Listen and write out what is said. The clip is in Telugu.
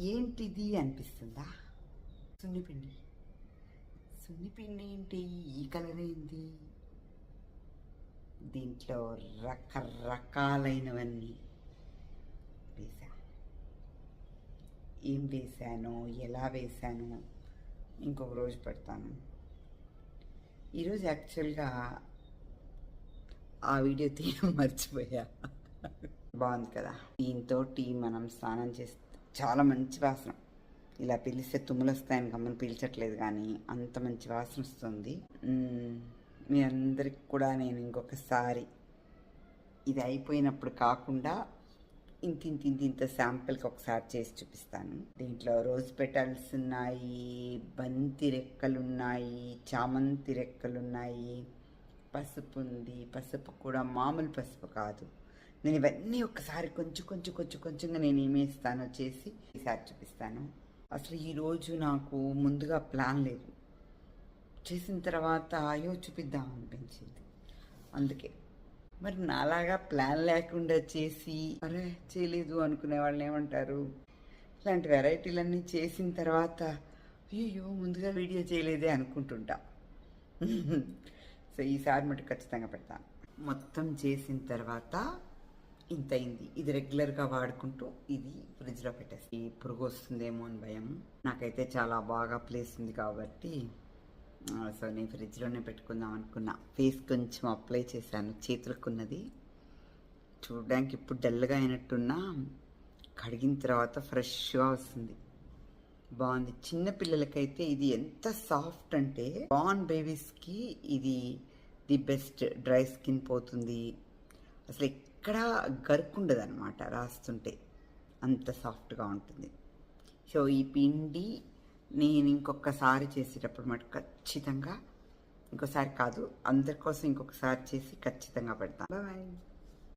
ఏంటిది అనిపిస్తుందా? సున్నిపిండి. సున్నిపిండి ఏంటి? ఈ కలర్ ఏంటి? దీంట్లో రకరకాలైనవన్నీ వేసా. ఏం వేసానో, ఎలా వేసానో ఇంకొక రోజు పెడతాను. ఈరోజు యాక్చువల్గా ఆ వీడియో తీయడం మర్చిపోయా. బాగుంది కదా. దీంతో మనం స్నానం చేస్తే చాలా మంచి వాసన. ఇలా పిలిస్తే తుమ్ములు వస్తాయని గమ్మని పీల్చట్లేదు, కానీ అంత మంచి వాసన వస్తుంది. మీ అందరికి కూడా నేను ఇంకొకసారి ఇది అయిపోయినప్పుడు కాకుండా ఇంత శాంపిల్కి ఒకసారి చేసి చూపిస్తాను. దీంట్లో రోజ్ పెటల్స్ ఉన్నాయి, బంతి రెక్కలున్నాయి, చామంతి రెక్కలున్నాయి, పసుపు ఉంది. పసుపు కూడా మామూలు పసుపు కాదు. నేను ఇవన్నీ ఒకసారి కొంచెంగా నేను ఏమేస్తానో చేసి ఈసారి చూపిస్తాను. అసలు ఈరోజు నాకు ముందుగా ప్లాన్ లేదు. చేసిన తర్వాత అయ్యో చూపిద్దాం అనిపించింది. అందుకే మరి నాలాగా ప్లాన్ లేకుండా చేసి అరే చేయలేదు అనుకునే వాళ్ళని ఏమంటారు? ఇలాంటి వెరైటీలన్నీ చేసిన తర్వాత అయ్యో ముందుగా వీడియో చేయలేదే అనుకుంటుంటా. సో ఈసారి మటు ఖచ్చితంగా పెడతాను. మొత్తం చేసిన తర్వాత ఇంత అయింది. ఇది రెగ్యులర్గా వాడుకుంటూ ఇది ఫ్రిడ్జ్లో పెట్టేసి పురుగు వస్తుందేమో అని భయం. నాకైతే చాలా బాగా ప్లేస్ ఉంది కాబట్టి సో నేను ఫ్రిడ్జ్లోనే పెట్టుకుందాం అనుకున్నా. ఫేస్ కొంచెం అప్లై చేశాను, చేతులకున్నది చూడడానికి ఇప్పుడు డల్గా అయినట్టున్నా కడిగిన తర్వాత ఫ్రెష్గా వస్తుంది. బాగుంది. చిన్న పిల్లలకైతే ఇది ఎంత సాఫ్ట్ అంటే బార్న్ బేబీస్కి ఇది ది బెస్ట్. డ్రై స్కిన్ పోతుంది, అసలు ఎక్కడ గరుకుండదు అనమాట, రాస్తుంటే అంత సాఫ్ట్గా ఉంటుంది. సో ఈ పిండి నేను ఇంకొకసారి చేసేటప్పుడు మటు ఖచ్చితంగా, ఇంకోసారి కాదు అందరి కోసం ఇంకొకసారి చేసి ఖచ్చితంగా పెడతాను. బాయ్.